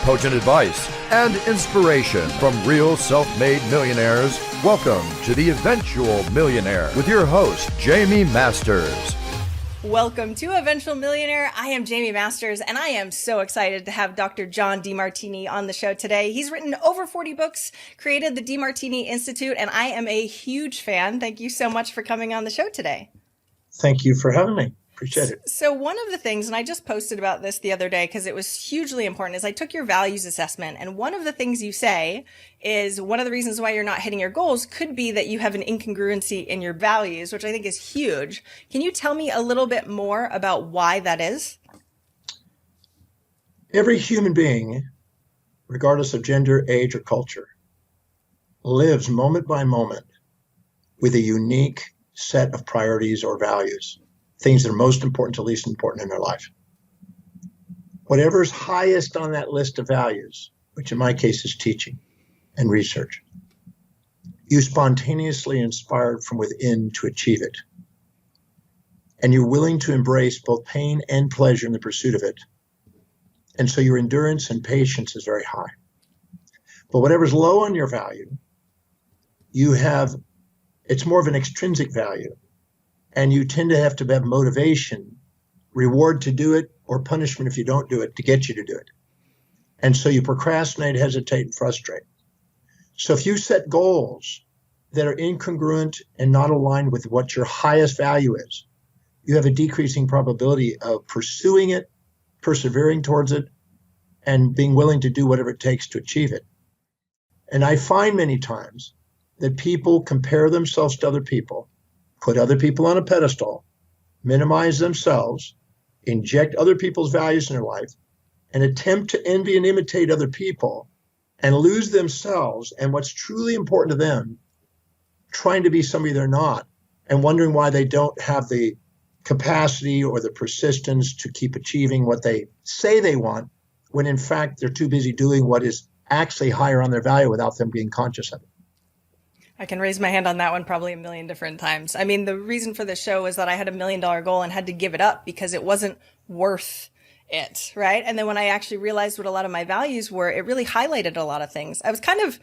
potent advice, and inspiration from real self-made millionaires. Welcome to The Eventual Millionaire with your host, Jaime Masters. Welcome to Eventual Millionaire. I am Jaime Masters, and I am so excited to have Dr. John Demartini on the show today. He's written over 40 books, created the Demartini Institute, and I am a huge fan. Thank you so much for coming on the show today. Thank you for having me. Appreciate it. So one of the things, and I just posted about this the other day because it was hugely important, is I took your values assessment. And one of the things you say is one of the reasons why you're not hitting your goals could be that you have an incongruency in your values, which I think is huge. Can you tell me a little bit more about why that is? Every human being, regardless of gender, age, or culture, lives moment by moment with a unique set of priorities or values. Things that are most important to least important in their life. Whatever's highest on that list of values, which in my case is teaching and research, you spontaneously inspired from within to achieve it. And you're willing to embrace both pain and pleasure in the pursuit of it. And so your endurance and patience is very high. But whatever's low on your value, it's more of an extrinsic value. And you tend to have motivation, reward to do it, or punishment if you don't do it to get you to do it. And so you procrastinate, hesitate, and frustrate. So if you set goals that are incongruent and not aligned with what your highest value is, you have a decreasing probability of pursuing it, persevering towards it, and being willing to do whatever it takes to achieve it. And I find many times that people compare themselves to other people, put other people on a pedestal, minimize themselves, inject other people's values in their life, and attempt to envy and imitate other people and lose themselves and what's truly important to them, trying to be somebody they're not and wondering why they don't have the capacity or the persistence to keep achieving what they say they want, when in fact they're too busy doing what is actually higher on their value without them being conscious of it. I can raise my hand on that one probably a million different times. I mean, the reason for the show is that I had $1 million goal and had to give it up because it wasn't worth it, right? And then when I actually realized what a lot of my values were, it really highlighted a lot of things. I was kind of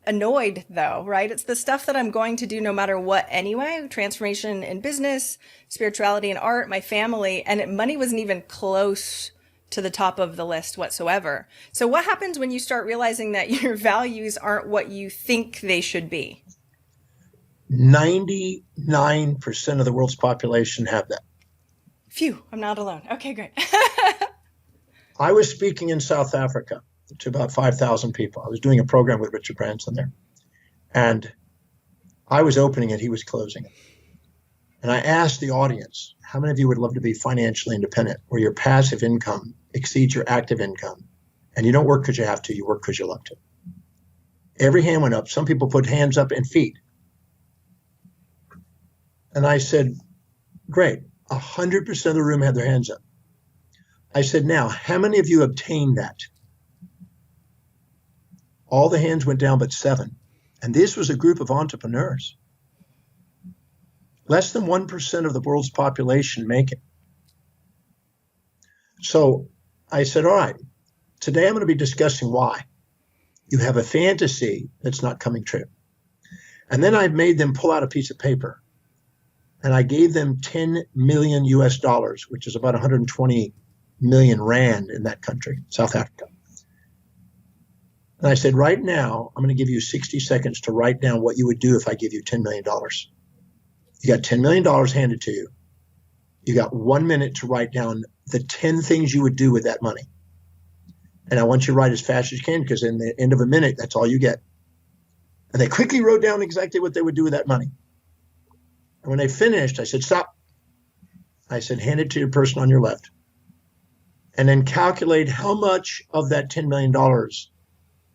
annoyed though, right? It's the stuff that I'm going to do no matter what anyway. Transformation in business, spirituality and art, my family, and money wasn't even close to the top of the list whatsoever. So what happens when you start realizing that your values aren't what you think they should be? 99% of the world's population have that. Phew, I'm not alone. Okay, great. I was speaking in South Africa to about 5,000 people. I was doing a program with Richard Branson there. And I was opening it, he was closing it. And I asked the audience, how many of you would love to be financially independent, where your passive income exceeds your active income? And you don't work because you have to, you work because you love to. Every hand went up. Some people put hands up and feet. And I said, great, 100% of the room had their hands up. I said, now, how many of you obtained that? All the hands went down but 7. And this was a group of entrepreneurs. Less than 1% of the world's population make it. So I said, all right, today I'm going to be discussing why. You have a fantasy that's not coming true. And then I made them pull out a piece of paper. And I gave them 10 million US dollars, which is about 120 million rand in that country, South Africa. And I said, right now, I'm going to give you 60 seconds to write down what you would do if I give you $10 million. You got $10 million handed to you. You got 1 minute to write down the 10 things you would do with that money. And I want you to write as fast as you can, because in the end of a minute, that's all you get. And they quickly wrote down exactly what they would do with that money. And when they finished, I said, stop. I said, hand it to your person on your left. And then calculate how much of that $10 million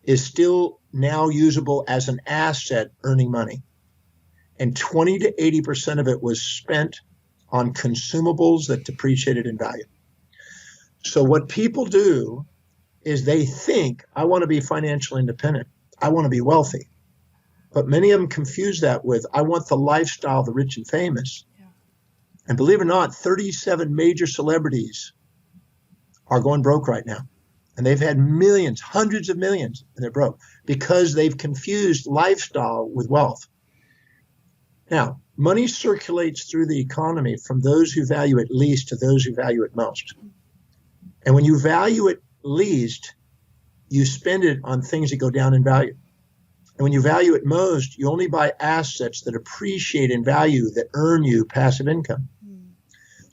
is still now usable as an asset earning money. And 20 to 80% of it was spent on consumables that depreciated in value. So what people do is they think, I want to be financially independent. I want to be wealthy. But many of them confuse that with, I want the lifestyle of the rich and famous. Yeah. And believe it or not, 37 major celebrities are going broke right now. And they've had millions, hundreds of millions, and they're broke because they've confused lifestyle with wealth. Now, money circulates through the economy from those who value it least to those who value it most. And when you value it least, you spend it on things that go down in value. And when you value it most, you only buy assets that appreciate in value, that earn you passive income.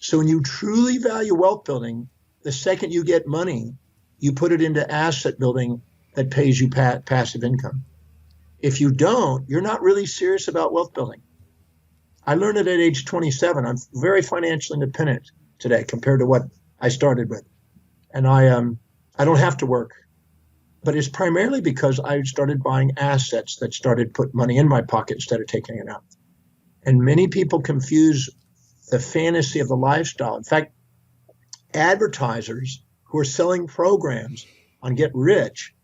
So when you truly value wealth building, the second you get money, you put it into asset building that pays you passive income. If you don't, you're not really serious about wealth building. I learned it at age 27. I'm very financially independent today compared to what I started with. And I don't have to work. But it's primarily because I started buying assets that started put money in my pocket instead of taking it out. And many people confuse the fantasy of the lifestyle. In fact, advertisers who are selling programs on Get Rich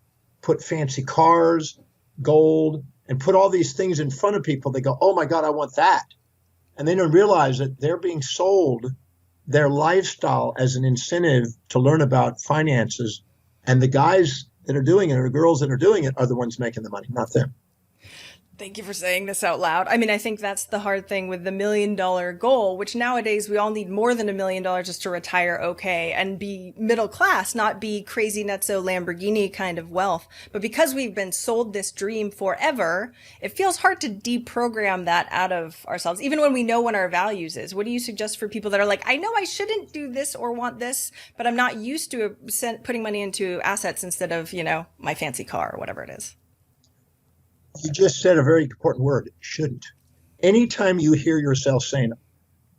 put fancy cars, gold, and put all these things in front of people. They go, oh my God, I want that. And they don't realize that they're being sold their lifestyle as an incentive to learn about finances. And the guys that are doing it or the girls that are doing it are the ones making the money, not them. Thank you for saying this out loud. I mean, I think that's the hard thing with the $1 million goal, which nowadays we all need more than $1 million just to retire okay and be middle class, not be crazy nutso Lamborghini kind of wealth. But because we've been sold this dream forever, it feels hard to deprogram that out of ourselves, even when we know what our values is. What do you suggest for people that are like, I know I shouldn't do this or want this, but I'm not used to putting money into assets instead of, my fancy car or whatever it is? You just said a very important word, shouldn't. Anytime you hear yourself saying,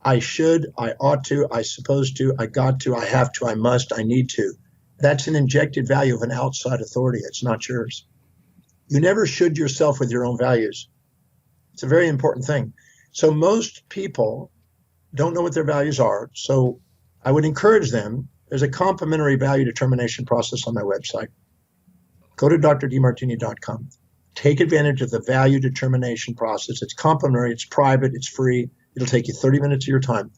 I should, I ought to, I supposed to, I got to, I have to, I must, I need to, that's an injected value of an outside authority. It's not yours. You never should yourself with your own values. It's a very important thing. So most people don't know what their values are. So I would encourage them. There's a complimentary value determination process on my website. Go to drdemartini.com. Take advantage of the value determination process. It's complimentary, it's private, it's free. It'll take you 30 minutes of your time.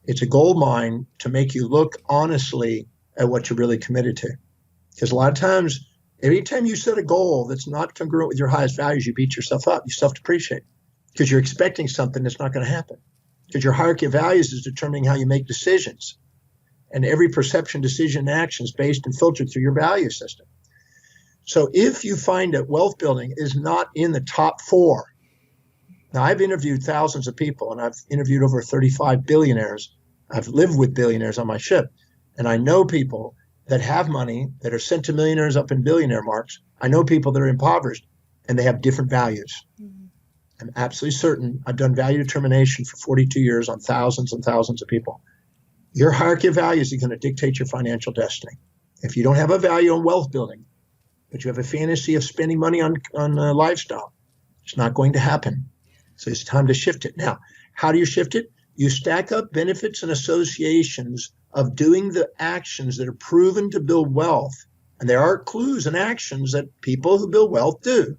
It's a gold mine to make you look honestly at what you're really committed to. Because a lot of times, every time you set a goal that's not congruent with your highest values, you beat yourself up, you self-depreciate. Because you're expecting something that's not going to happen. Because your hierarchy of values is determining how you make decisions. And every perception, decision, and action is based and filtered through your value system. So if you find that wealth building is not in the top 4, now I've interviewed thousands of people and I've interviewed over 35 billionaires. I've lived with billionaires on my ship. And I know people that have money that are sent to millionaires up in billionaire marks. I know people that are impoverished and they have different values. Mm-hmm. I'm absolutely certain. I've done value determination for 42 years on thousands and thousands of people. Your hierarchy of values is going to dictate your financial destiny. If you don't have a value on wealth building, but you have a fantasy of spending money on lifestyle, it's not going to happen. So it's time to shift it. Now, how do you shift it? You stack up benefits and associations of doing the actions that are proven to build wealth. And there are clues and actions that people who build wealth do.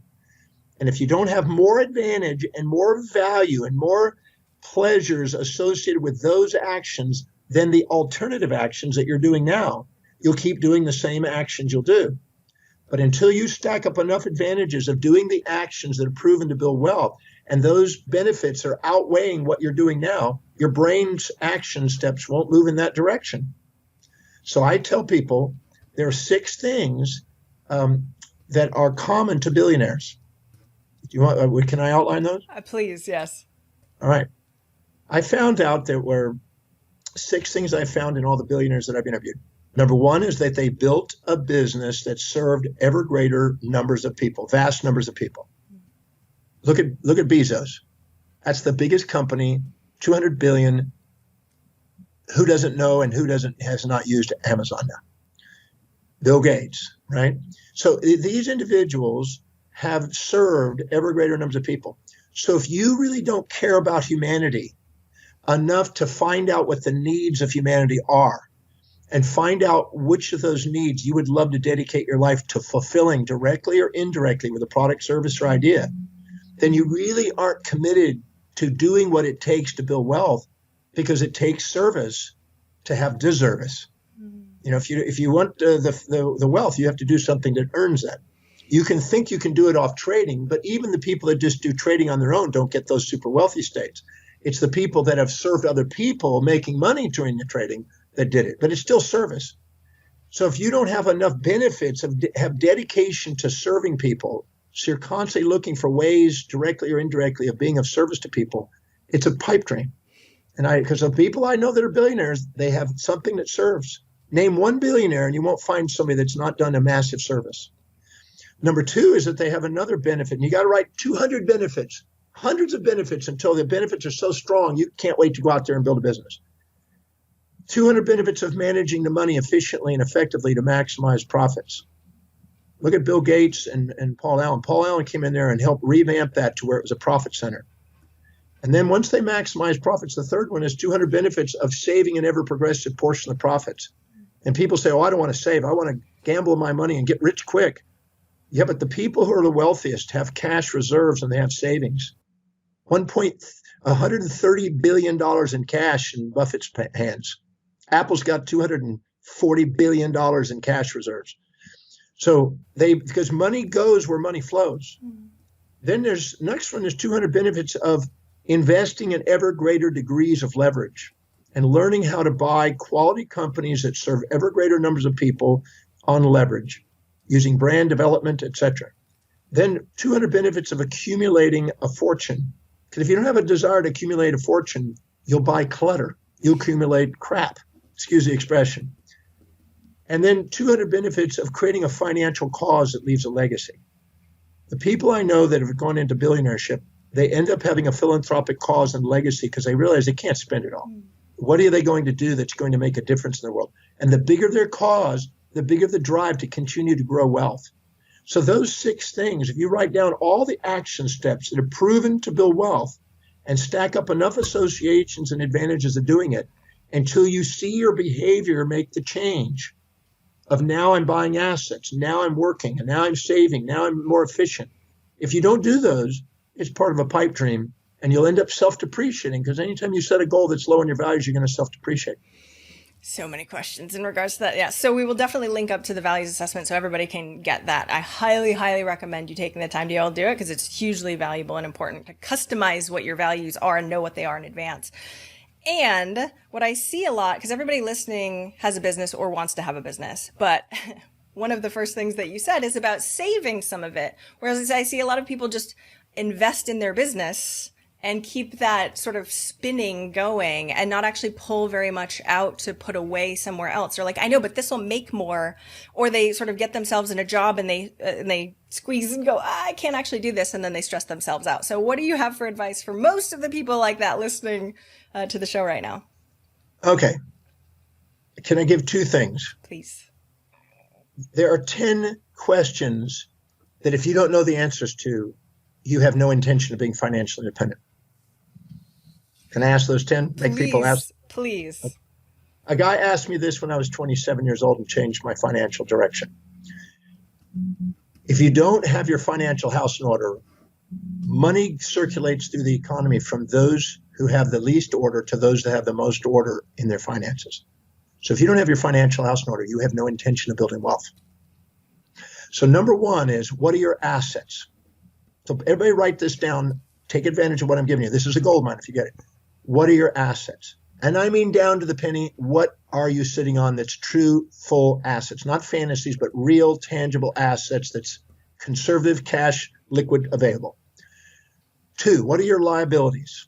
And if you don't have more advantage and more value and more pleasures associated with those actions than the alternative actions that you're doing now, you'll keep doing the same actions you'll do. But until you stack up enough advantages of doing the actions that are proven to build wealth, and those benefits are outweighing what you're doing now, your brain's action steps won't move in that direction. So I tell people there are 6 things that are common to billionaires. Do you want? Can I outline those? Please, yes. All right. I found out there were 6 things I found in all the billionaires that I've interviewed. Number 1 is that they built a business that served ever greater numbers of people, vast numbers of people. Look at Bezos. That's the biggest company, 200 billion. Who doesn't know and has not used Amazon now? Bill Gates, right? So these individuals have served ever greater numbers of people. So if you really don't care about humanity enough to find out what the needs of humanity are, and find out which of those needs you would love to dedicate your life to fulfilling directly or indirectly with a product, service, or idea, then you really aren't committed to doing what it takes to build wealth, because it takes service to have disservice. If you want the wealth, you have to do something that earns that. You can think you can do it off trading, but even the people that just do trading on their own don't get those super wealthy states. It's the people that have served other people making money during the trading that did it, but it's still service. So if you don't have enough benefits have dedication to serving people, so you're constantly looking for ways, directly or indirectly, of being of service to people, it's a pipe dream. And because of people I know that are billionaires, they have something that serves. Name one billionaire and you won't find somebody that's not done a massive service. Number two is that they have another benefit. And you got to write 200 benefits, hundreds of benefits, until the benefits are so strong you can't wait to go out there and build a business. 200 benefits of managing the money efficiently and effectively to maximize profits. Look at Bill Gates and Paul Allen. Paul Allen came in there and helped revamp that to where it was a profit center. And then once they maximize profits, the third one is 200 benefits of saving an ever progressive portion of the profits. And people say, oh, I don't want to save. I want to gamble my money and get rich quick. Yeah, but the people who are the wealthiest have cash reserves and they have savings. $130 billion in cash in Buffett's hands. Apple's got $240 billion in cash reserves. So because money goes where money flows. Then next one is 200 benefits of investing in ever greater degrees of leverage and learning how to buy quality companies that serve ever greater numbers of people on leverage, using brand development, etc. Then 200 benefits of accumulating a fortune. Because if you don't have a desire to accumulate a fortune, you'll buy clutter. You'll accumulate crap, excuse the expression. And then 200 benefits of creating a financial cause that leaves a legacy. The people I know that have gone into billionaireship, they end up having a philanthropic cause and legacy because they realize they can't spend it all. What are they going to do that's going to make a difference in the world? And the bigger their cause, the bigger the drive to continue to grow wealth. So those 6 things, if you write down all the action steps that are proven to build wealth and stack up enough associations and advantages of doing it until you see your behavior make the change of now I'm buying assets, now I'm working, and now I'm saving, now I'm more efficient. If you don't do those, it's part of a pipe dream, and you'll end up self-depreciating because anytime you set a goal that's low in your values, you're going to self-depreciate. So many questions in regards to that. Yeah. So we will definitely link up to the values assessment so everybody can get that. I highly, highly recommend you taking the time to be able to do it because it's hugely valuable and important to customize what your values are and know what they are in advance. And what I see a lot, because everybody listening has a business or wants to have a business, but one of the first things that you said is about saving some of it. Whereas I see a lot of people just invest in their business and keep that sort of spinning going and not actually pull very much out to put away somewhere else. They're like, I know, but this will make more. Or they sort of get themselves in a job and they squeeze and go, I can't actually do this. And then they stress themselves out. So what do you have for advice for most of the people like that listening to the show right now? Okay. Can I give 2 things? Please. There are 10 questions that if you don't know the answers to, you have no intention of being financially independent. Can I ask those 10? Make people ask? Please. A guy asked me this when I was 27 years old and changed my financial direction. If you don't have your financial house in order, money circulates through the economy from those who have the least order to those that have the most order in their finances. So if you don't have your financial house in order, you have no intention of building wealth. So number 1 is, what are your assets? So everybody write this down. Take advantage of what I'm giving you. This is a gold mine if you get it. What are your assets? And I mean down to the penny, what are you sitting on that's true, full assets? Not fantasies, but real, tangible assets that's conservative, cash, liquid, available. 2, what are your liabilities?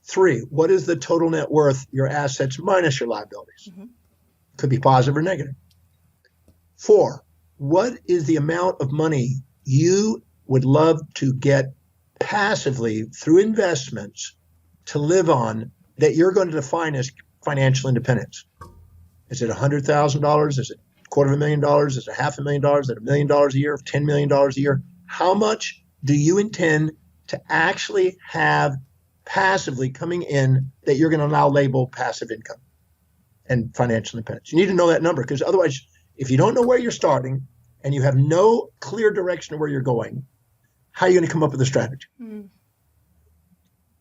3, what is the total net worth, your assets minus your liabilities? Could be positive or negative. 4, what is the amount of money you would love to get passively through investments to live on that you're going to define as financial independence? Is it $100,000? Is it $250,000? Is it $500,000? Is it $1 million a year? $10 million a year? How much do you intend to actually have passively coming in that you're going to now label passive income and financial independence? You need to know that number, because otherwise, if you don't know where you're starting and you have no clear direction of where you're going, how are you going to come up with a strategy?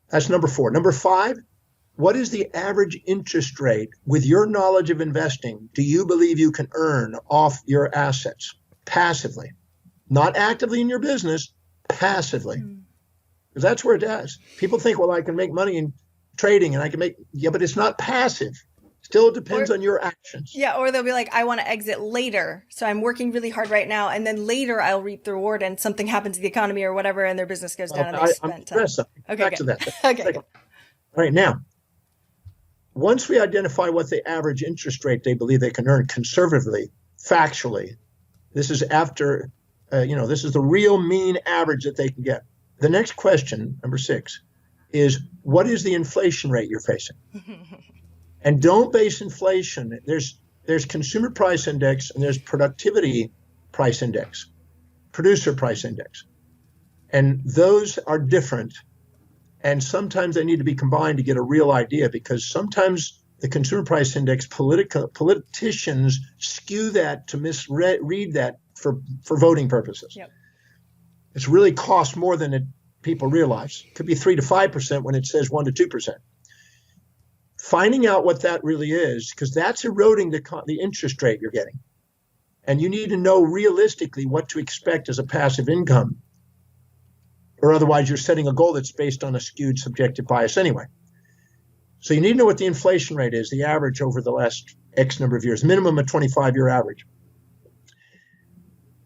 That's number 4. Number 5, what is the average interest rate with your knowledge of investing do you believe you can earn off your assets passively? Not actively in your business, passively. Because that's where it does. People think, well, I can make money in trading and I can make, yeah, but it's not passive. Still depends on your actions. Yeah, or they'll be like, I want to exit later. So I'm working really hard right now, and then later I'll reap the reward and something happens to the economy or whatever, and their business goes down and they spent time. Okay, back to that. Okay. All right, now, once we identify what the average interest rate they believe they can earn conservatively, factually, this is after, this is the real mean average that they can get. The next question, number 6, is what is the inflation rate you're facing? And don't base inflation. There's consumer price index and there's productivity price index, producer price index. And those are different. And sometimes they need to be combined to get a real idea, because sometimes the consumer price index, politicians skew that to misread that for voting purposes. Yep. It's really cost more than people realize. It could be 3 to 5% when it says 1 to 2%. Finding out what that really is, because that's eroding the interest rate you're getting. And you need to know realistically what to expect as a passive income, or otherwise you're setting a goal that's based on a skewed subjective bias anyway. So you need to know what the inflation rate is, the average over the last X number of years, minimum a 25-year average.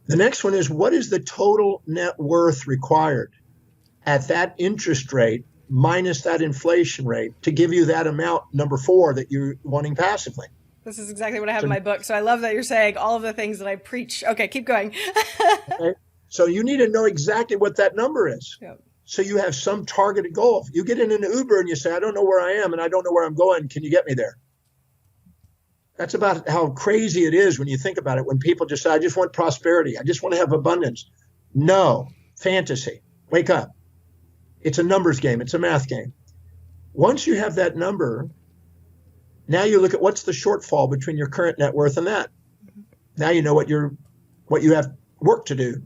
The next one is, what is the total net worth required at that interest rate minus that inflation rate to give you that amount, number 4, that you're wanting passively? This is exactly what I have in my book. So I love that you're saying all of the things that I preach. Okay, keep going. Okay. So you need to know exactly what that number is. Yep. So you have some targeted goal. If you get in an Uber and you say, I don't know where I am and I don't know where I'm going, can you get me there? That's about how crazy it is when you think about it. When people just say, I just want prosperity. I just want to have abundance. No, fantasy. Wake up. It's a numbers game. It's a math game. Once you have that number, now you look at what's the shortfall between your current net worth and that. Now you know what you have work to do.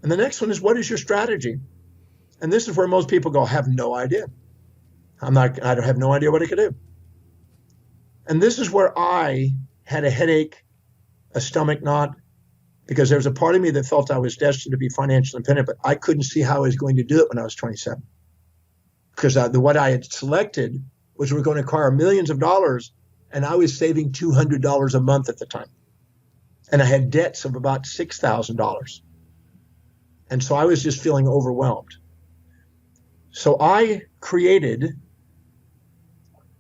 And the next one is, what is your strategy? And this is where most people go, I have no idea. I don't have no idea what I could do. And this is where I had a headache, a stomach knot, because there was a part of me that felt I was destined to be financially independent, but I couldn't see how I was going to do it when I was 27. Because what I had selected was we're going to acquire millions of dollars, and I was saving $200 a month at the time. And I had debts of about $6,000. And so I was just feeling overwhelmed. So I created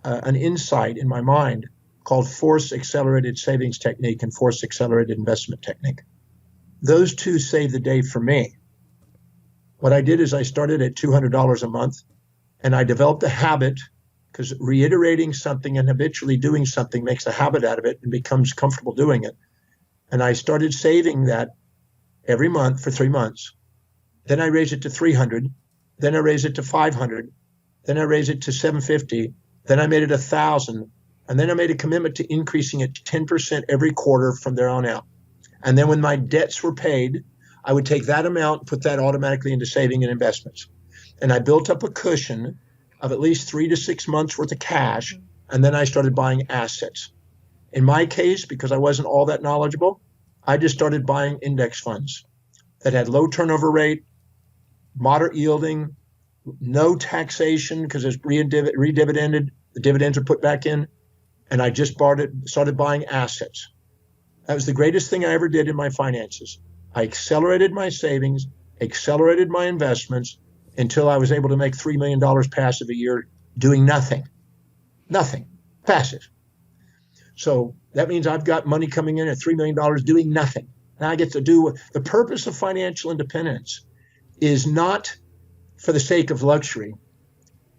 an insight in my mind called Force Accelerated Savings Technique and Force Accelerated Investment Technique. Those two saved the day for me. What I did is I started at $200 a month, and I developed a habit, because reiterating something and habitually doing something makes a habit out of it and becomes comfortable doing it. And I started saving that every month for 3 months. Then I raised it to 300. Then I raised it to 500. Then I raised it to 750. Then I made it 1,000. And then I made a commitment to increasing it 10% every quarter from there on out. And then when my debts were paid, I would take that amount, put that automatically into saving and investments. And I built up a cushion of at least 3 to 6 months worth of cash. And then I started buying assets. In my case, because I wasn't all that knowledgeable, I just started buying index funds that had low turnover rate, moderate yielding, no taxation because it's redividended. The dividends are put back in. And I just started buying assets. That was the greatest thing I ever did in my finances. I accelerated my savings, accelerated my investments until I was able to make $3 million passive a year doing nothing. Nothing. Passive. So that means I've got money coming in at $3 million doing nothing. Now I get to do the purpose of financial independence is not for the sake of luxury.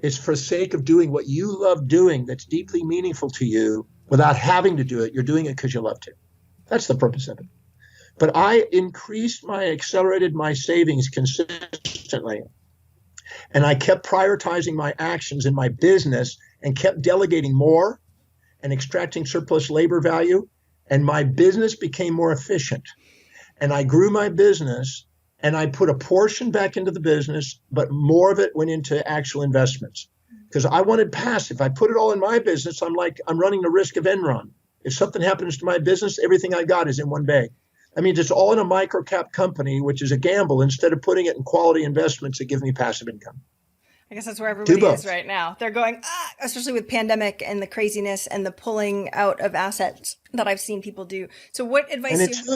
It's for the sake of doing what you love doing that's deeply meaningful to you without having to do it. You're doing it because you love to. That's the purpose of it. But I accelerated my savings consistently. And I kept prioritizing my actions in my business and kept delegating more and extracting surplus labor value. And my business became more efficient. And I grew my business and I put a portion back into the business, but more of it went into actual investments. because I wanted passive. I put it all in my business. I'm running the risk of Enron. If something happens to my business, everything I got is in one bag. I mean, it's all in a micro cap company, which is a gamble, instead of putting it in quality investments that give me passive income. I guess that's where everybody is right now. They're going, especially with pandemic and the craziness and the pulling out of assets that I've seen people do. So what advice do you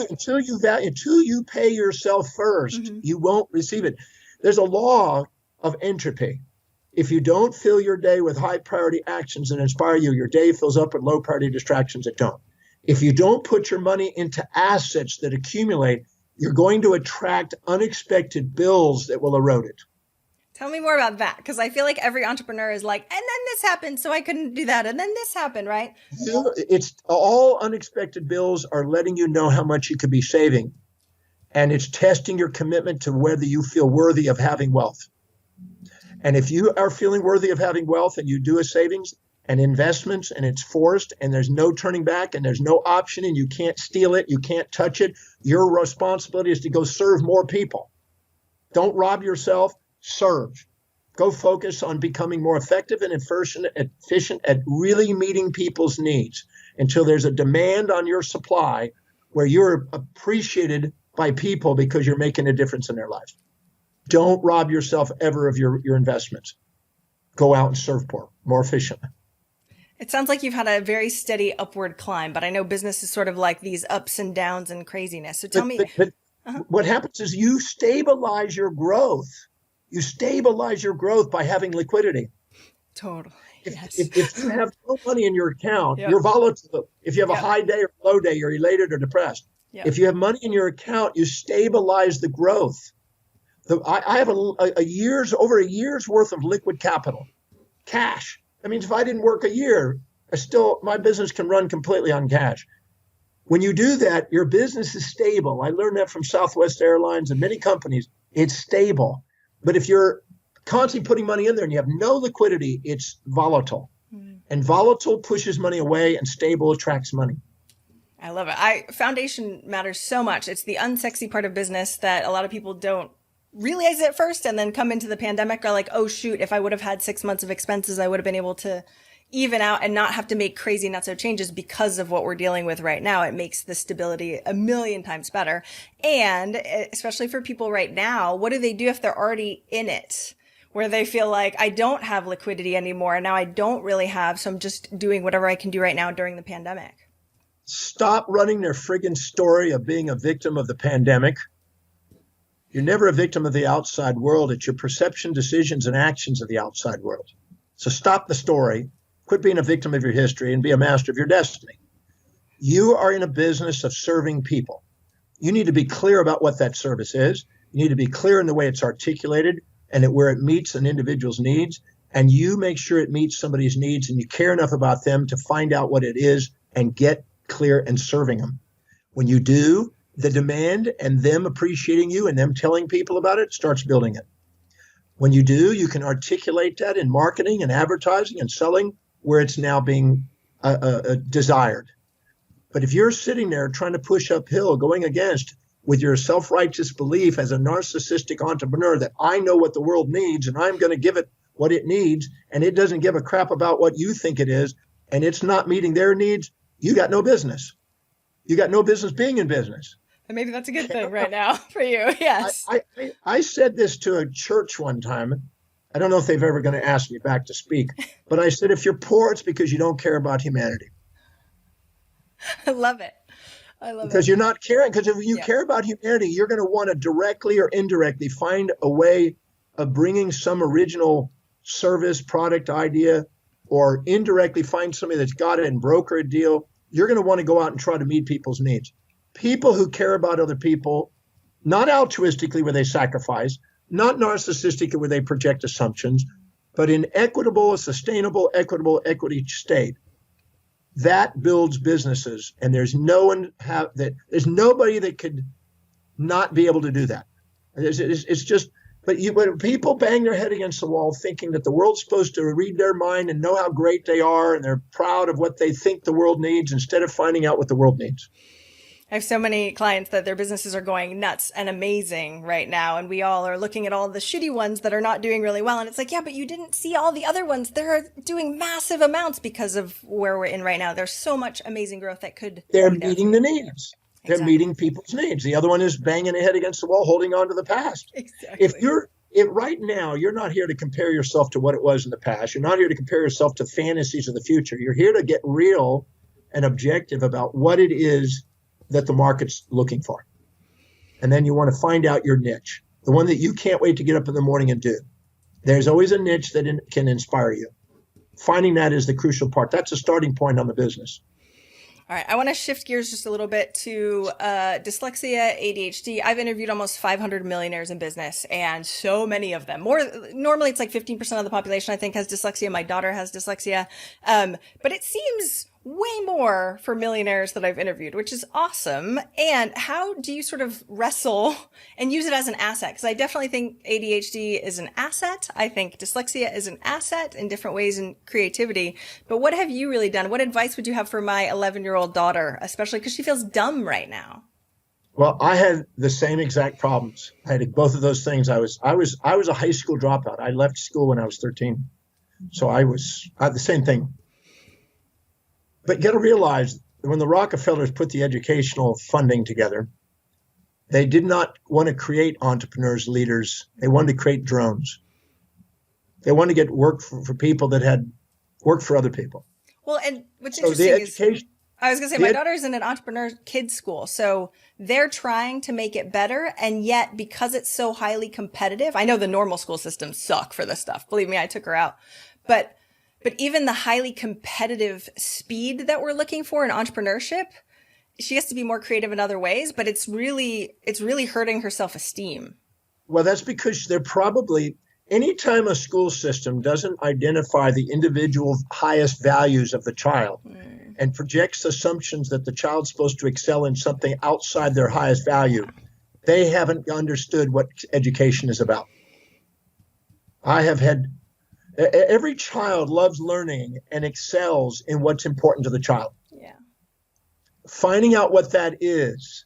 have? Until you pay yourself first, you won't receive it. There's a law of entropy. If you don't fill your day with high priority actions that inspire you, your day fills up with low priority distractions that don't. If you don't put your money into assets that accumulate, you're going to attract unexpected bills that will erode it. Tell me more about that, because I feel like every entrepreneur is like, and then this happened, so I couldn't do that, and then this happened, right? It's all unexpected bills are letting you know how much you could be saving, and it's testing your commitment to whether you feel worthy of having wealth. And if you are feeling worthy of having wealth and you do a savings and investments and it's forced and there's no turning back and there's no option and you can't steal it, you can't touch it, your responsibility is to go serve more people. Don't rob yourself. Serve. Go focus on becoming more effective and efficient at really meeting people's needs until there's a demand on your supply where you're appreciated by people because you're making a difference in their lives. Don't rob yourself ever of your investments. Go out and serve more efficiently. It sounds like you've had a very steady upward climb, but I know business is sort of like these ups and downs and craziness. So tell me. What happens is you stabilize your growth. You stabilize your growth by having liquidity. Totally. Yes. If you have no money in your account, you're volatile. If you have a high day or low day, you're elated or depressed. If you have money in your account, you stabilize the growth. I have over a year's worth of liquid capital, cash. That means if I didn't work a year, my business can run completely on cash. When you do that, your business is stable. I learned that from Southwest Airlines and many companies. It's stable. But if you're constantly putting money in there and you have no liquidity, it's volatile. And volatile pushes money away and stable attracts money. I love it. Foundation matters so much. It's the unsexy part of business that a lot of people don't realize at first and then come into the pandemic are like, oh, shoot, if I would have had 6 months of expenses, I would have been able to even out and not have to make crazy nutso changes because of what we're dealing with right now. It makes the stability a million times better. And especially for people right now, what do they do if they're already in it, where they feel like I don't have liquidity anymore and now I don't really have, so I'm just doing whatever I can do right now during the pandemic? Stop running their friggin' story of being a victim of the pandemic. You're never a victim of the outside world. It's your perception, decisions, and actions of the outside world. So stop the story. Quit being a victim of your history and be a master of your destiny. You are in a business of serving people. You need to be clear about what that service is. You need to be clear in the way it's articulated and where it meets an individual's needs. And you make sure it meets somebody's needs and you care enough about them to find out what it is and get clear and serving them. When you do, the demand and them appreciating you and them telling people about it starts building it. When you do, you can articulate that in marketing and advertising and selling where it's now being desired. But if you're sitting there trying to push uphill, going against with your self-righteous belief as a narcissistic entrepreneur that I know what the world needs and I'm going to give it what it needs, and it doesn't give a crap about what you think it is, and it's not meeting their needs, you got no business. You got no business being in business. And maybe that's a good thing right now for you. Yes. I said this to a church one time. I don't know if they've ever going to ask me back to speak, but I said, if you're poor, it's because you don't care about humanity. I love it. Because you're not caring. Because if you care about humanity, you're going to want to directly or indirectly find a way of bringing some original service, product, idea, or indirectly find somebody that's got it and broker a deal. You're going to want to go out and try to meet people's needs. People who care about other people, not altruistically where they sacrifice, not narcissistic where they project assumptions, but in sustainable, equity state. That builds businesses, and there's nobody that could not be able to do that. It's just, when people bang their head against the wall thinking that the world's supposed to read their mind and know how great they are, and they're proud of what they think the world needs instead of finding out what the world needs. I have so many clients that their businesses are going nuts and amazing right now. And we all are looking at all the shitty ones that are not doing really well. And it's like, yeah, but you didn't see all the other ones. They're doing massive amounts because of where we're in right now. There's so much amazing growth that could. They're meeting the needs. They're Exactly. meeting people's needs. The other one is banging their head against the wall, holding on to the past. Exactly. If right now you're not here to compare yourself to what it was in the past, you're not here to compare yourself to fantasies of the future. You're here to get real and objective about what it is that the market's looking for. And then you want to find out your niche, the one that you can't wait to get up in the morning and do. There's always a niche that can inspire you. Finding that is the crucial part. That's a starting point on the business. All right. I want to shift gears just a little bit to dyslexia, ADHD. I've interviewed almost 500 millionaires in business, and so many of them. Normally it's like 15% of the population, I think, has dyslexia. My daughter has dyslexia. But it seems way more for millionaires that I've interviewed, which is awesome. And how do you sort of wrestle and use it as an asset? Because I definitely think ADHD is an asset. I think dyslexia is an asset in different ways in creativity. But what have you really done? What advice would you have for my 11-year-old daughter, especially because she feels dumb right now? Well, I had the same exact problems. I had both of those things. I was a high school dropout. I left school when I was 13. So I had the same thing. But you got to realize when the Rockefellers put the educational funding together, they did not want to create entrepreneurs, leaders. They wanted to create drones. They wanted to get work for people that had worked for other people. Well, and what's So interesting the is education, I was going to say, my daughter's in an entrepreneur kids school. So they're trying to make it better. And yet, because it's so highly competitive, I know the normal school systems suck for this stuff. Believe me, I took her out. But even the highly competitive speed that we're looking for in entrepreneurship, she has to be more creative in other ways, but it's really hurting her self-esteem. well, that's because they're probably, anytime a school system doesn't identify the individual highest values of the child and projects assumptions that the child's supposed to excel in something outside their highest value, they haven't understood what education is about. Every child loves learning and excels in what's important to the child. Yeah. Finding out what that is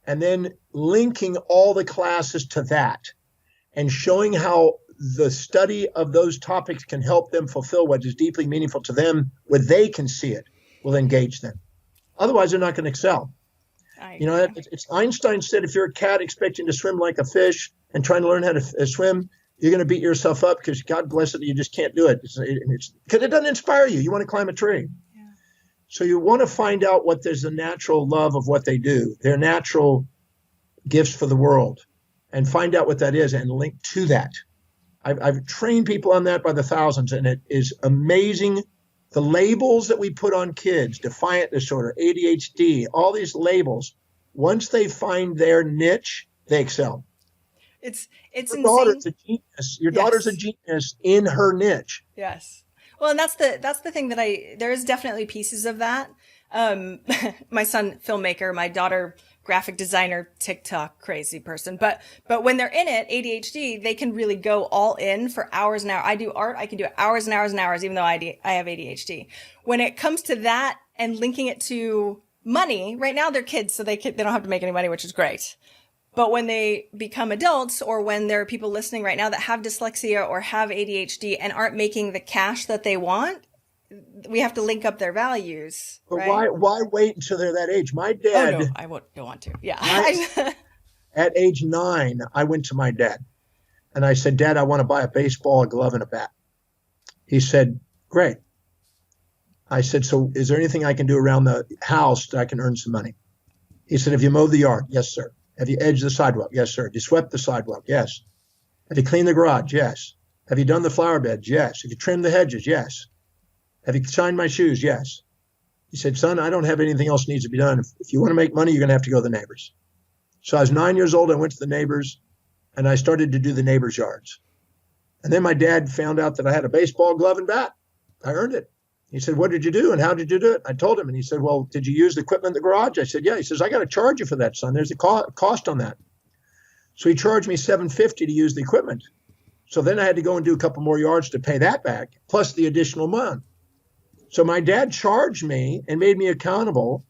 and then linking all the classes to that and showing how the study of those topics can help them fulfill what is deeply meaningful to them, where they can see it, will engage them. Otherwise, they're not going to excel. It's Einstein said, if you're a cat expecting to swim like a fish and trying to learn how to swim, you're going to beat yourself up because God bless it, you just can't do it. Because it doesn't inspire you. You want to climb a tree. Yeah. So you want to find out what there's a natural love of what they do, their natural gifts for the world, and find out what that is and link to that. I've trained people on that by the thousands, and it is amazing. The labels that we put on kids, defiant disorder, ADHD, all these labels, once they find their niche, they excel. It's Your insane. daughter's a genius. Your daughter's a genius in her niche. Yes. Well, and that's the thing that there is definitely pieces of that. My son, filmmaker, my daughter, graphic designer, TikTok crazy person. But when they're in it, ADHD, they can really go all in for hours and hours. I do art. I can do hours and hours and hours, even though I have ADHD. When it comes to that and linking it to money, right now they're kids, so they don't have to make any money, which is great. But when they become adults, or when there are people listening right now that have dyslexia or have ADHD and aren't making the cash that they want, we have to link up their values. But right? why wait until they're that age? My dad. Oh, no, I don't want to. Yeah. At age 9, I went to my dad and I said, Dad, I want to buy a baseball, a glove, and a bat. He said, great. I said, so is there anything I can do around the house that I can earn some money? He said, have you mowed the yard? Yes, sir. Have you edged the sidewalk? Yes, sir. Have you swept the sidewalk? Yes. Have you cleaned the garage? Yes. Have you done the flower beds? Yes. Have you trimmed the hedges? Yes. Have you shined my shoes? Yes. He said, son, I don't have anything else needs to be done. If you want to make money, you're going to have to go to the neighbors. So I was 9 years old. I went to the neighbors and I started to do the neighbors' yards. And then my dad found out that I had a baseball glove and bat. I earned it. He said, what did you do and how did you do it? I told him, and he said, well, did you use the equipment in the garage? I said, yeah. He says, I got to charge you for that, son. There's a cost on that. So he charged me $750 to use the equipment. So then I had to go and do a couple more yards to pay that back, plus the additional month. So my dad charged me and made me accountable.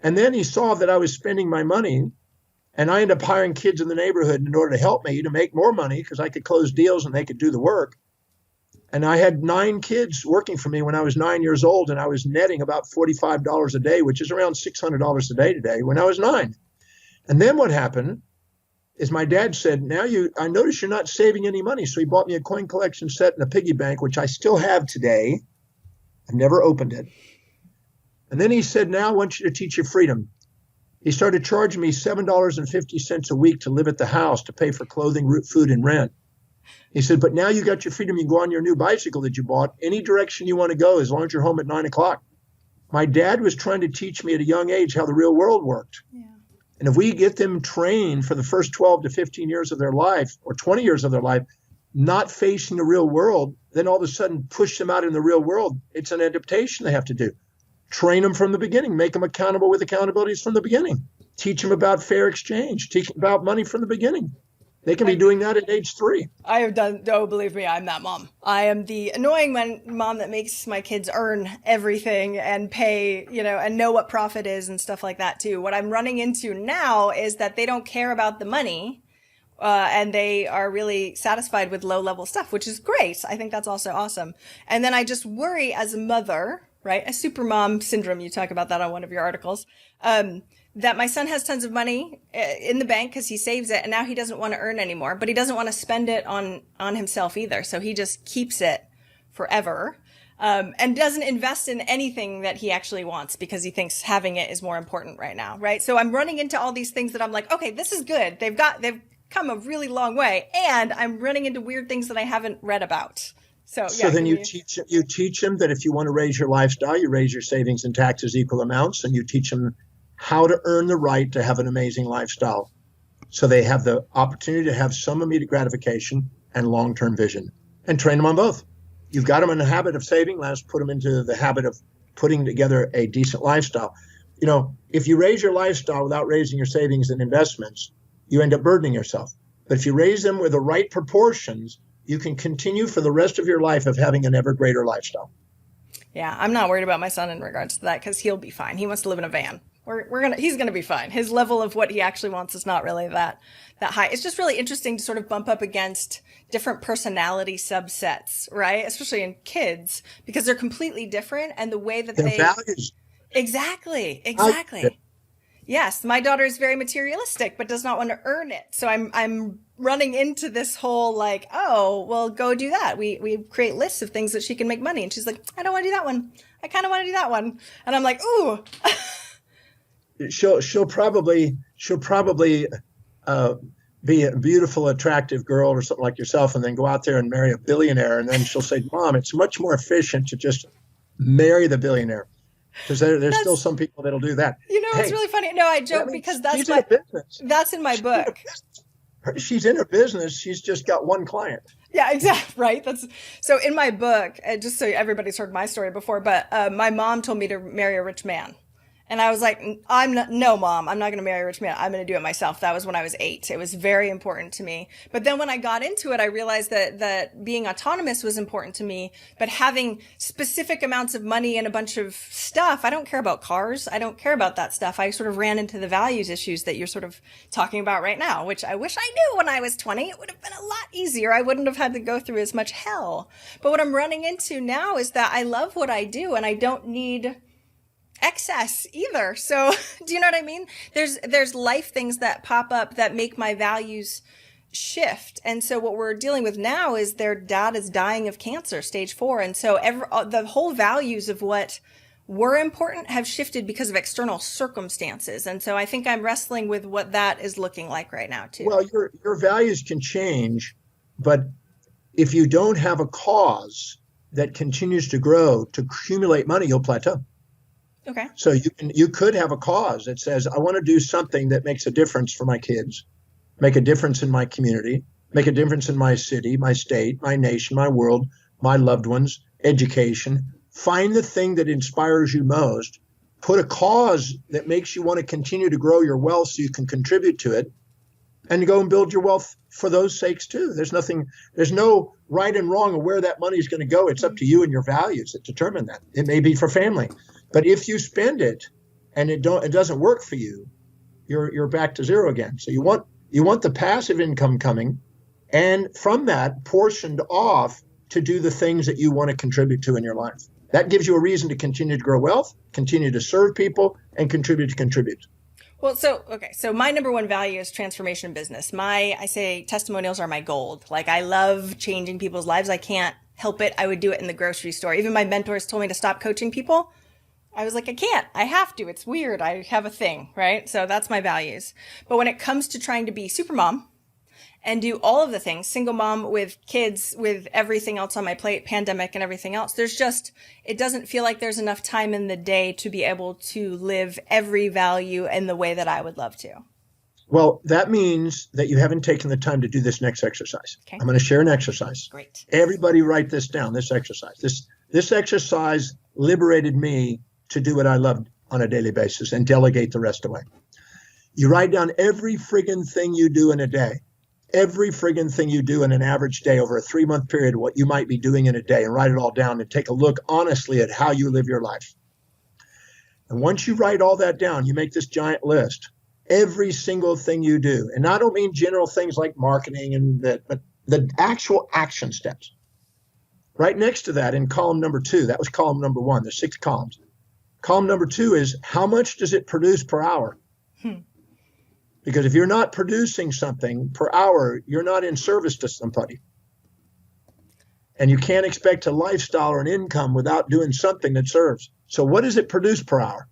And then he saw that I was spending my money, and I ended up hiring kids in the neighborhood in order to help me to make more money because I could close deals and they could do the work. And I had 9 kids working for me when I was 9 years old, and I was netting about $45 a day, which is around $600 a day today when I was 9. And then what happened is my dad said, I notice you're not saving any money. So he bought me a coin collection set and a piggy bank, which I still have today. I've never opened it. And then he said, now I want you to teach you freedom. He started charging me $7.50 a week to live at the house, to pay for clothing, food, and rent. He said, but now you got your freedom. You can go on your new bicycle that you bought any direction you want to go as long as you're home at 9 o'clock. My dad was trying to teach me at a young age how the real world worked. Yeah. And if we get them trained for the first 12 to 15 years of their life or 20 years of their life, not facing the real world, then all of a sudden push them out in the real world. It's an adaptation they have to do. Train them from the beginning, make them accountable with accountabilities from the beginning. Teach them about fair exchange, teach them about money from the beginning. They can be doing that at age 3. I have done, believe me, I'm that mom. I am the annoying mom that makes my kids earn everything and pay, and know what profit is and stuff like that too. What I'm running into now is that they don't care about the money, and they are really satisfied with low level stuff, which is great. I think that's also awesome. And then I just worry as a mother, right? A super mom syndrome. You talk about that on one of your articles. That my son has tons of money in the bank because he saves it, and now he doesn't want to earn anymore, but he doesn't want to spend it on himself either. So he just keeps it forever, and doesn't invest in anything that he actually wants because he thinks having it is more important right now. Right. So I'm running into all these things that I'm like, okay, this is good. They've come a really long way, and I'm running into weird things that I haven't read about. So then you teach them that if you want to raise your lifestyle, you raise your savings and taxes equal amounts, and you teach them how to earn the right to have an amazing lifestyle. So they have the opportunity to have some immediate gratification and long-term vision, and train them on both. You've got them in the habit of saving. Let's put them into the habit of putting together a decent lifestyle. If you raise your lifestyle without raising your savings and investments, you end up burdening yourself. But if you raise them with the right proportions, you can continue for the rest of your life of having an ever greater lifestyle. Yeah, I'm not worried about my son in regards to that because he'll be fine. He wants to live in a van. He's gonna be fine. His level of what he actually wants is not really that high. It's just really interesting to sort of bump up against different personality subsets, right? Especially in kids, because they're completely different, and the way that their values. Exactly. Yes, my daughter is very materialistic, but does not want to earn it. So I'm running into this whole like, oh, well, go do that. We create lists of things that she can make money, and she's like, I don't want to do that one. I kind of want to do that one, and I'm like, ooh. She'll probably be a beautiful, attractive girl or something like yourself, and then go out there and marry a billionaire, and then she'll say, Mom, it's much more efficient to just marry the billionaire. Because there's still some people that'll do that. It's really funny. No, I joke because that's in my book. She's in her business. She's just got one client. Yeah, exactly. Right. So in my book, just so everybody's heard my story before, but my mom told me to marry a rich man. And I was like, no, Mom, I'm not going to marry a rich man. I'm going to do it myself. That was when I was 8. It was very important to me. But then when I got into it, I realized that being autonomous was important to me, but having specific amounts of money and a bunch of stuff. I don't care about cars. I don't care about that stuff. I sort of ran into the values issues that you're sort of talking about right now, which I wish I knew when I was 20. It would have been a lot easier. I wouldn't have had to go through as much hell. But what I'm running into now is that I love what I do, and I don't need excess either. So do you know what I mean? There's life things that pop up that make my values shift. And so what we're dealing with now is their dad is dying of cancer, stage 4. And so the whole values of what were important have shifted because of external circumstances. And so I think I'm wrestling with what that is looking like right now too. Well, your values can change, but if you don't have a cause that continues to grow, to accumulate money, you'll plateau. Okay. So you could have a cause that says, I want to do something that makes a difference for my kids, make a difference in my community, make a difference in my city, my state, my nation, my world, my loved ones, education. Find the thing that inspires you most, put a cause that makes you want to continue to grow your wealth so you can contribute to it, and go and build your wealth for those sakes too. There's no right and wrong of where that money is going to go. It's up to you and your values that determine that. It may be for family. But if you spend it and it doesn't work for you, you're back to zero again. So you want the passive income coming, and from that portioned off to do the things that you want to contribute to in your life. That gives you a reason to continue to grow wealth, continue to serve people, and contribute. Well, so my number one value is transformation business. I say testimonials are my gold. Like, I love changing people's lives. I can't help it. I would do it in the grocery store. Even my mentors told me to stop coaching people. I was like, I can't. I have to. It's weird. I have a thing, right? So that's my values. But when it comes to trying to be super mom and do all of the things, single mom with kids, with everything else on my plate, pandemic and everything else, it doesn't feel like there's enough time in the day to be able to live every value in the way that I would love to. Well, that means that you haven't taken the time to do this next exercise. Okay. I'm going to share an exercise. Great. Everybody write this down, this exercise. This exercise liberated me to do what I loved on a daily basis and delegate the rest away. You write down every friggin' thing you do in a day, every friggin' thing you do in an average day over a 3-month period, what you might be doing in a day, and write it all down and take a look honestly at how you live your life. And once you write all that down, you make this giant list, every single thing you do. And I don't mean general things like marketing and that, but the actual action steps. Right next to that in column number 2, that was column number 1, there's 6 columns. Column number 2 is how much does it produce per hour? Because if you're not producing something per hour, you're not in service to somebody. And you can't expect a lifestyle or an income without doing something that serves. So what does it produce per hour?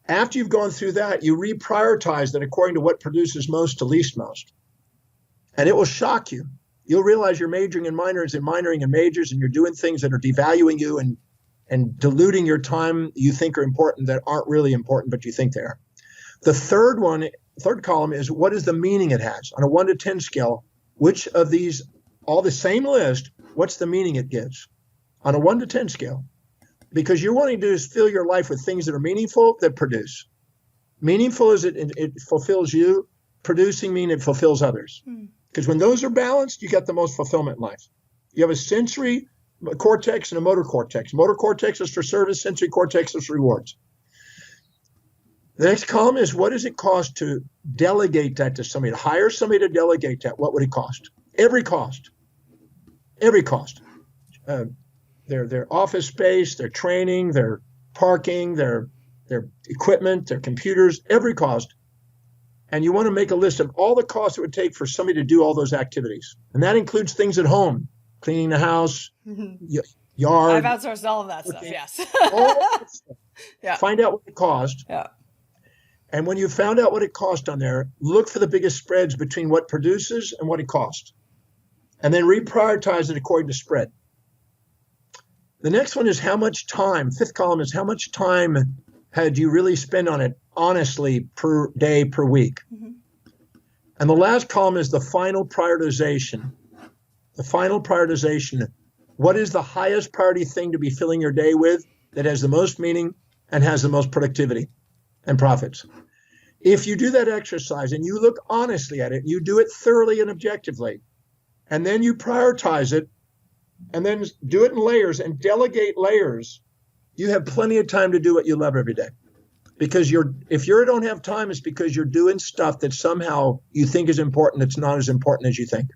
After you've gone through that, you reprioritize that according to what produces most to least most. And it will shock you. You'll realize you're majoring in minors and minoring in majors, and you're doing things that are devaluing you and diluting your time you think are important that aren't really important, but you think they are. The third column is what is the meaning it has? On a 1 to 10 scale, which of these, all the same list, what's the meaning it gives? On a 1 to 10 scale. Because you're wanting to fill your life with things that are meaningful, that produce. Meaningful is it fulfills you. Producing means it fulfills others. Because when those are balanced, you got the most fulfillment in life. You have a sensory cortex and a motor cortex. Motor cortex is for service, sensory cortex is for rewards. The next column is what does it cost to delegate that to somebody, to hire somebody to delegate that? What would it cost? Every cost. Their office space, their training, their parking, their equipment, their computers, every cost. And you want to make a list of all the costs it would take for somebody to do all those activities. And that includes things at home. Cleaning the house, yard. I've outsourced all of that stuff, yes. All that stuff. Yeah. Find out what it cost. Yeah. And when you found out what it cost on there, look for the biggest spreads between what produces and what it cost. And then reprioritize it according to spread. The next one is how much time. 5th column is how much time had you really spent on it honestly per day, per week. And the last column is the final prioritization. What is the highest priority thing to be filling your day with that has the most meaning and has the most productivity and profits? If you do that exercise and you look honestly at it, you do it thoroughly and objectively, and then you prioritize it, and then do it in layers and delegate layers, you have plenty of time to do what you love every day. Because if you don't have time, it's because you're doing stuff that somehow you think is important that's not as important as you think.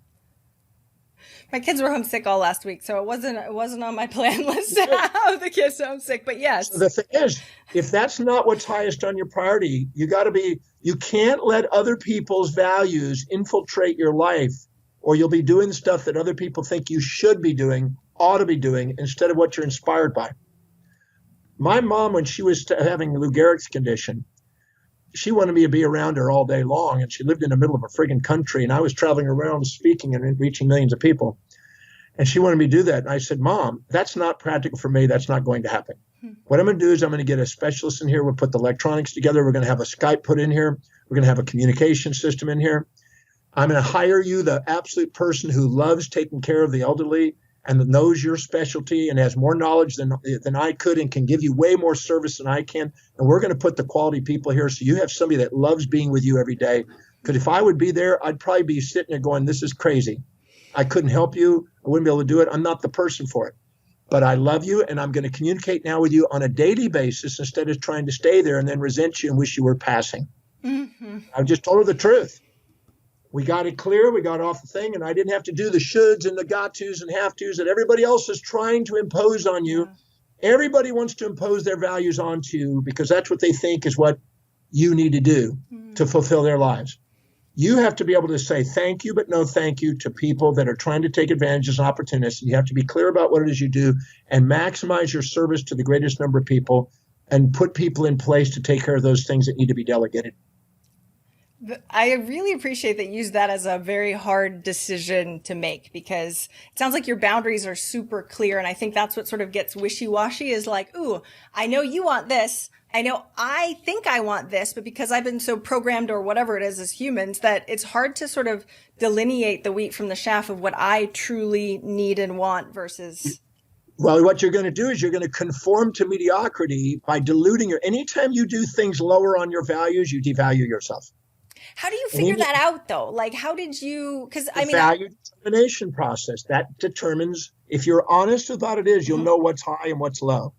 My kids were homesick all last week, so it wasn't on my plan list to have the kids homesick, but yes. So the thing is, if that's not what's highest on your priority, you can't let other people's values infiltrate your life, or you'll be doing stuff that other people think you should be doing, ought to be doing, instead of what you're inspired by. My mom, when she was having Lou Gehrig's condition, she wanted me to be around her all day long, and she lived in the middle of a friggin' country, and I was traveling around speaking and reaching millions of people. And she wanted me to do that. And I said, Mom, that's not practical for me. That's not going to happen. What I'm going to do is I'm going to get a specialist in here. We'll put the electronics together. We're going to have a Skype put in here. We're going to have a communication system in here. I'm going to hire you, the absolute person who loves taking care of the elderly and knows your specialty and has more knowledge than I could and can give you way more service than I can. And we're going to put the quality people here so you have somebody that loves being with you every day. Because if I would be there, I'd probably be sitting there going, this is crazy. I couldn't help you. I wouldn't be able to do it. I'm not the person for it. but I love you, and I'm going to communicate now with you on a daily basis instead of trying to stay there and then resent you and wish you were passing. Mm-hmm. I just told her the truth. We got it clear. We got off the thing, and I didn't have to do the shoulds and the got tos and have tos that everybody else is trying to impose on you. Yeah. Everybody wants to impose their values onto you because that's what they think is what you need to do to fulfill their lives. You have to be able to say thank you, but no thank you to people that are trying to take advantage as opportunists. You have to be clear about what it is you do and maximize your service to the greatest number of people and put people in place to take care of those things that need to be delegated. I really appreciate that you use that as a very hard decision to make, because it sounds like your boundaries are super clear. And I think that's what sort of gets wishy-washy is like, ooh, I know you want this. I know I think I want this, but because I've been so programmed or whatever it is as humans that it's hard to sort of delineate the wheat from the chaff of what I truly need and want versus. Well, what you're going to do is you're going to conform to mediocrity by diluting anytime you do things lower on your values, you devalue yourself. How do you figure that out, though? Like, how did you, because I mean. The value determination process, that determines, if you're honest about it is, you'll know what's high and what's low.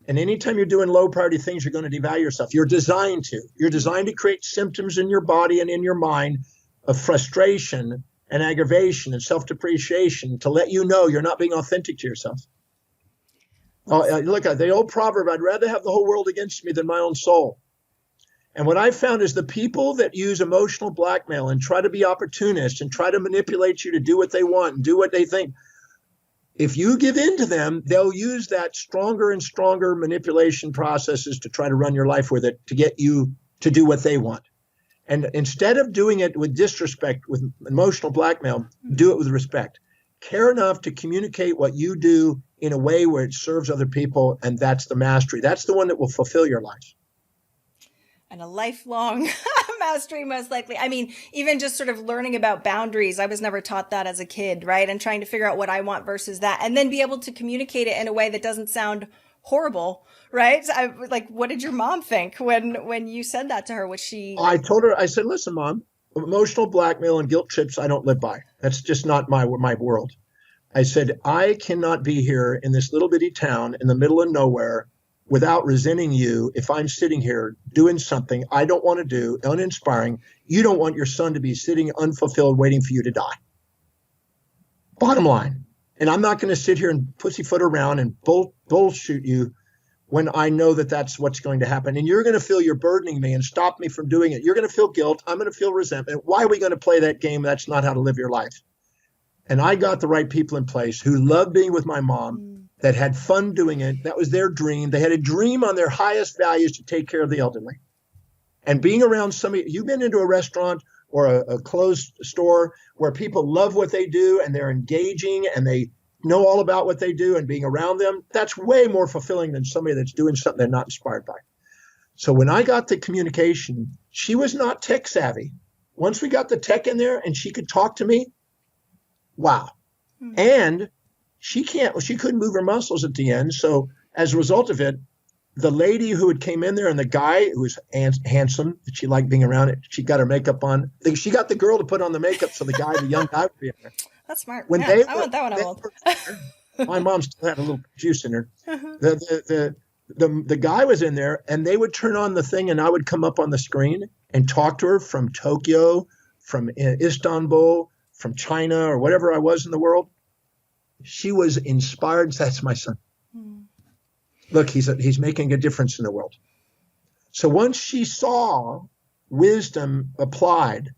And anytime you're doing low priority things, you're going to devalue yourself. You're designed to. You're designed to create symptoms in your body and in your mind of frustration and aggravation and self-depreciation to let you know you're not being authentic to yourself. Look at the old proverb, I'd rather have the whole world against me than my own soul. And what I found is the people that use emotional blackmail and try to be opportunists and try to manipulate you to do what they want and do what they think, if you give in to them, they'll use that stronger and stronger manipulation processes to try to run your life with it to get you to do what they want. And instead of doing it with disrespect, with emotional blackmail, do it with respect. Care enough to communicate what you do in a way where it serves other people, and that's the mastery. That's the one that will fulfill your life. And a lifelong mastery, most likely. I mean, even just sort of learning about boundaries. I was never taught that as a kid, right? And trying to figure out what I want versus that, and then be able to communicate it in a way that doesn't sound horrible, right? So like, what did your mom think when you said that to her? Was she? I told her, I said, listen, Mom, emotional blackmail and guilt trips I don't live by. That's just not my world. I said, I cannot be here in this little bitty town in the middle of nowhere without resenting you if I'm sitting here doing something I don't want to do, uninspiring. You don't want your son to be sitting unfulfilled waiting for you to die. Bottom line. And I'm not going to sit here and pussyfoot around and bullshit you when I know that that's what's going to happen. And you're going to feel you're burdening me and stop me from doing it. You're going to feel guilt. I'm going to feel resentment. Why are we going to play that game? That's not how to live your life. And I got the right people in place who loved being with my mom, that had fun doing it. That was their dream. They had a dream on their highest values to take care of the elderly. And being around somebody, you've been into a restaurant or a closed store where people love what they do and they're engaging and they know all about what they do, and being around them, that's way more fulfilling than somebody that's doing something they're not inspired by. So when I got the communication, she was not tech savvy. Once we got the tech in there and she could talk to me, wow. And she couldn't move her muscles at the end. So as a result of it, the lady who had came in there and the guy who was handsome, that she liked being around it, she got her makeup on. She got the girl to put on the makeup so the young guy would be in there. That's smart. When I want that one. I want. My mom still had a little juice in her. The guy was in there, and they would turn on the thing, and I would come up on the screen and talk to her from Tokyo, from Istanbul, from China, or whatever I was in the world. She was inspired. That's my son. Look, he's making a difference in the world. So once she saw wisdom applied,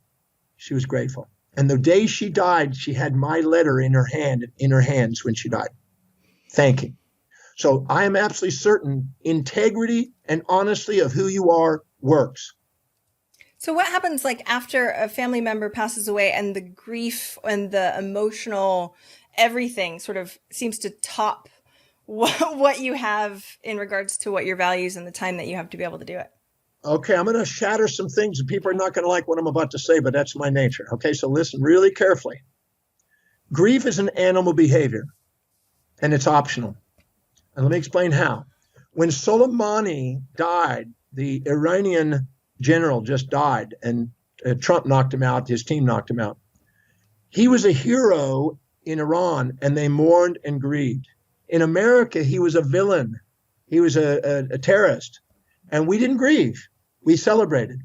she was grateful. And the day she died, she had my letter in her hands when she died, thanking. So I am absolutely certain integrity and honesty of who you are works. So what happens like after a family member passes away and the grief and the emotional everything sort of seems to top what you have in regards to what your values and the time that you have to be able to do it? Okay, I'm going to shatter some things and people are not going to like what I'm about to say, but that's my nature. Okay, so listen really carefully. Grief is an animal behavior and it's optional. And let me explain how. When Soleimani died, the Iranian general just died and Trump knocked him out, his team knocked him out. He was a hero in Iran and they mourned and grieved. In America, he was a villain. He was a terrorist. And we didn't grieve. We celebrated.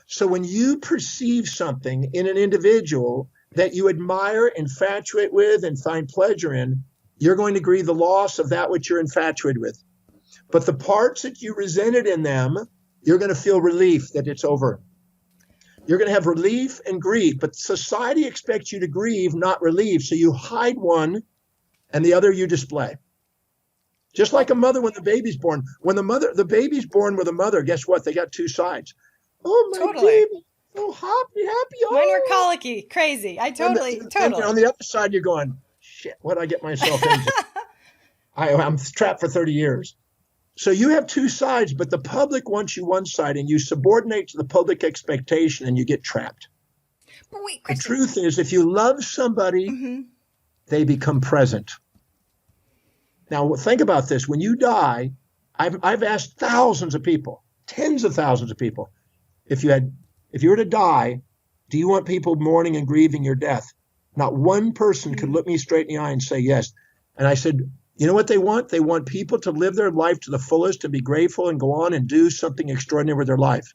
So when you perceive something in an individual that you admire, infatuate with, and find pleasure in, you're going to grieve the loss of that which you're infatuated with. But the parts that you resented in them, you're going to feel relief that it's over. You're going to have relief and grief, but society expects you to grieve, not relieve. So you hide one and the other you display. Just like a mother when the baby's born. When the baby's born with a mother, guess what? They got two sides. Oh, my baby, so happy. Oh. Mine were colicky, crazy. Totally. And on the other side, you're going, shit, what did I get myself into? I'm trapped for 30 years. So you have two sides, but the public wants you one side, and you subordinate to the public expectation, and you get trapped. But wait, the truth is, if you love somebody, they become present. Now, think about this. When you die, I've asked thousands of people, tens of thousands of people, if you were to die, do you want people mourning and grieving your death? Not one person could look me straight in the eye and say yes. And I said, you know what they want? They want people to live their life to the fullest and be grateful and go on and do something extraordinary with their life.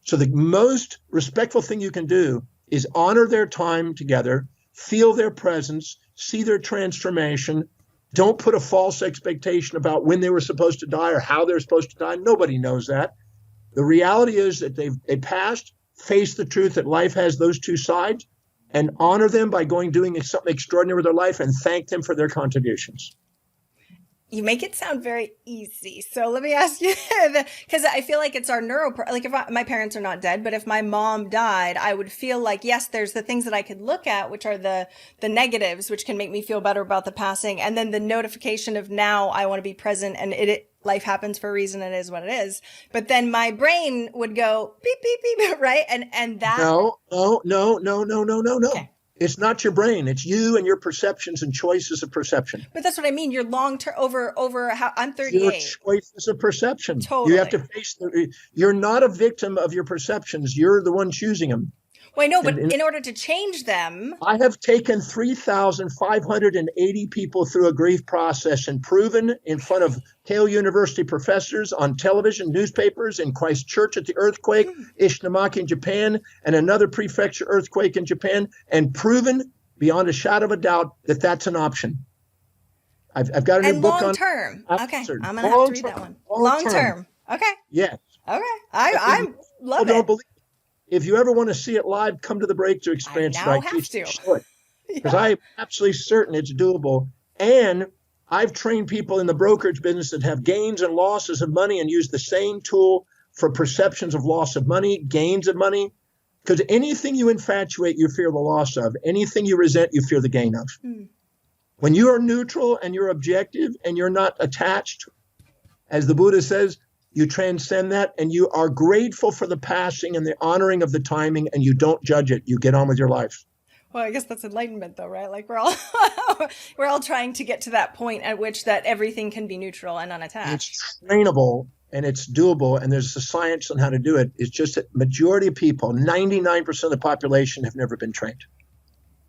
So the most respectful thing you can do is honor their time together, feel their presence, see their transformation. Don't put a false expectation about when they were supposed to die or how they're supposed to die. Nobody knows that. The reality is that they passed, face the truth that life has those two sides, and honor them by doing something extraordinary with their life and thank them for their contributions. You make it sound very easy. So let me ask you, because I feel like it's our like if my parents are not dead, but if my mom died, I would feel like, yes, there's the things that I could look at, which are the negatives, which can make me feel better about the passing. And then the notification of now I want to be present and life happens for a reason. It is what it is. But then my brain would go beep, beep, beep, right? And that. No. Okay. It's not your brain. It's you and your perceptions and choices of perception. But that's what I mean. You're long-term over how I'm 38. Your choices of perception. Totally. You have to face you're not a victim of your perceptions. You're the one choosing them. Well, I know, but in order to change them. I have taken 3,580 people through a grief process and proven in front of Yale University professors on television, newspapers, in Christchurch at the earthquake, Ishinomaki in Japan, and another prefecture earthquake in Japan, and proven beyond a shadow of a doubt that that's an option. I've got a new book on long-term. Okay, I'm going to have to read that one. Long-term. Okay. Yes. Okay. I love Don't it. believe If you ever want to see it live, come to the Breakthrough Experience. I now have to. Because I'm absolutely certain it's doable. And I've trained people in the brokerage business that have gains and losses of money and use the same tool for perceptions of loss of money, gains of money. Because anything you infatuate, you fear the loss of. Anything you resent, you fear the gain of. When you are neutral and you're objective and you're not attached, as the Buddha says, you transcend that and you are grateful for the passing and the honoring of the timing, and you don't judge it. You get on with your life. Well, I guess that's enlightenment though, right? Like we're all trying to get to that point at which that everything can be neutral and unattached. It's trainable and it's doable, and there's a science on how to do it. It's just that majority of people, 99% of the population, have never been trained.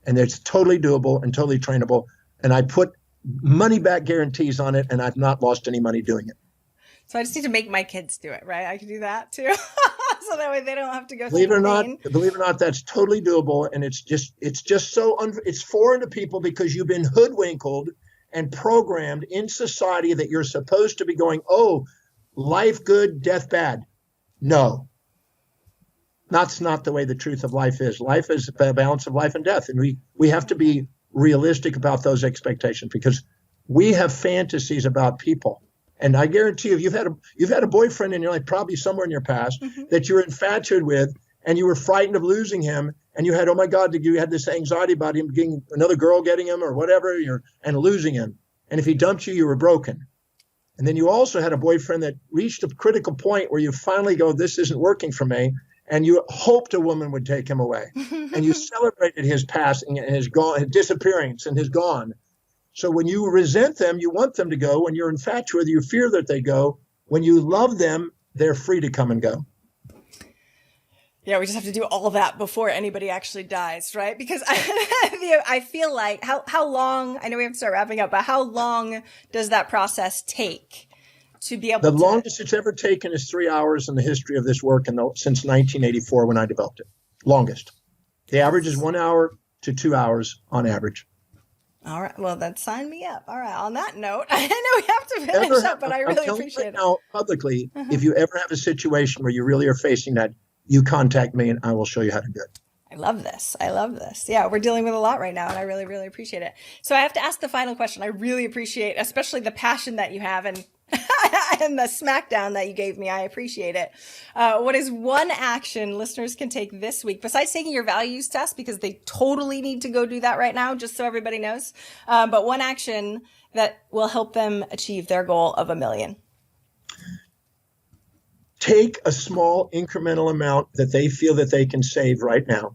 And it's totally doable and totally trainable. And I put money back guarantees on it, and I've not lost any money doing it. So I just need to make my kids do it, right? I can do that too. So that way they don't have to go Believe through it or not, that's totally doable. And it's just so, it's foreign to people because you've been hoodwinkled and programmed in society that you're supposed to be going, oh, life good, death bad. No, that's not the way the truth of life is. Life is a balance of life and death. And we have to be realistic about those expectations because we have fantasies about people. And I guarantee you, you've had a boyfriend in your life, probably somewhere in your past, that you're infatuated with, and you were frightened of losing him, and you had, oh my God, you had this anxiety about him getting another girl getting him or whatever, and losing him. And if he dumped you, you were broken. And then you also had a boyfriend that reached a critical point where you finally go, this isn't working for me, and you hoped a woman would take him away, and you celebrated his passing and his disappearance and his gone. So when you resent them, you want them to go. When you're infatuated, you fear that they go. When you love them, they're free to come and go. Yeah, we just have to do all that before anybody actually dies, right? Because I feel like how long, I know we have to start wrapping up, but how long does that process take to be able The to? longest it's ever taken is 3 hours in the history of this work since 1984 when I developed it. Longest. The average is 1 hour to 2 hours on average. All right. Well, then sign me up. All right. On that note, I know we have to finish up, but I really appreciate it. Now, publicly, if you ever have a situation where you really are facing that, you contact me and I will show you how to do it. I love this. I love this. Yeah, we're dealing with a lot right now, and I really, really appreciate it. So I have to ask the final question. I really appreciate, especially the passion that you have and and the smackdown that you gave me. I appreciate it. What is one action listeners can take this week, besides taking your values test, because they totally need to go do that right now, just so everybody knows. But one action that will help them achieve their goal of $1 million. Take a small incremental amount that they feel that they can save right now,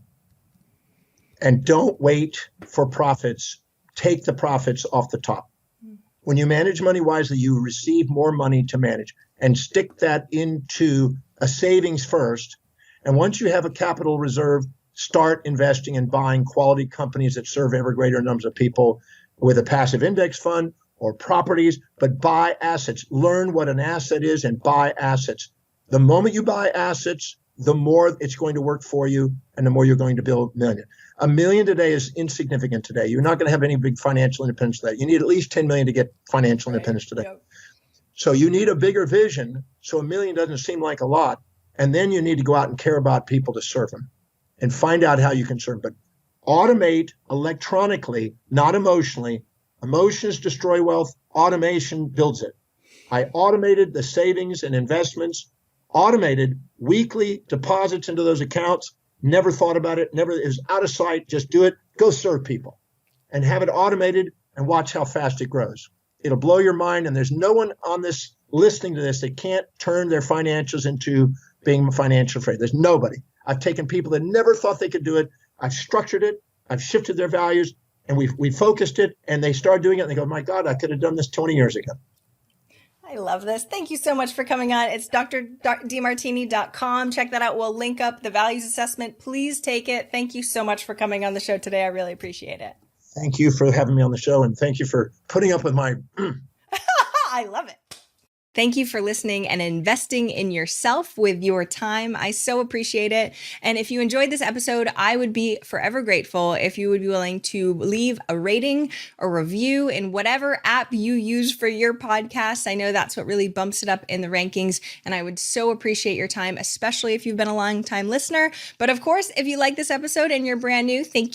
and don't wait for profits. Take the profits off the top. When you manage money wisely, you receive more money to manage, and stick that into a savings first. And once you have a capital reserve, start investing and buying quality companies that serve ever greater numbers of people with a passive index fund or properties, but buy assets. Learn what an asset is and buy assets. The moment you buy assets, the more it's going to work for you and the more you're going to build $1 million. $1 million today is insignificant today. You're not going to have any big financial independence today. You need at least 10 million to get financial independence today. Yep. So you need a bigger vision. So $1 million doesn't seem like a lot. And then you need to go out and care about people to serve them and find out how you can serve them. But automate electronically, not emotionally. Emotions destroy wealth. Automation builds it. I automated the savings and investments, automated weekly deposits into those accounts. Never thought about it. Never, it was out of sight. Just do it. Go serve people and have it automated and watch how fast it grows. It'll blow your mind. And there's no one on this listening to this that can't turn their financials into being financial free. There's nobody. I've taken people that never thought they could do it. I've structured it. I've shifted their values, and we focused it, and they start doing it. And they go, my God, I could have done this 20 years ago. I love this. Thank you so much for coming on. It's drdemartini.com. Check that out. We'll link up the values assessment. Please take it. Thank you so much for coming on the show today. I really appreciate it. Thank you for having me on the show, and thank you for putting up with my... I love it. Thank you for listening and investing in yourself with your time. I so appreciate it. And if you enjoyed this episode, I would be forever grateful if you would be willing to leave a rating or review in whatever app you use for your podcast. I know that's what really bumps it up in the rankings. And I would so appreciate your time, especially if you've been a long time listener. But of course, if you like this episode and you're brand new, thank you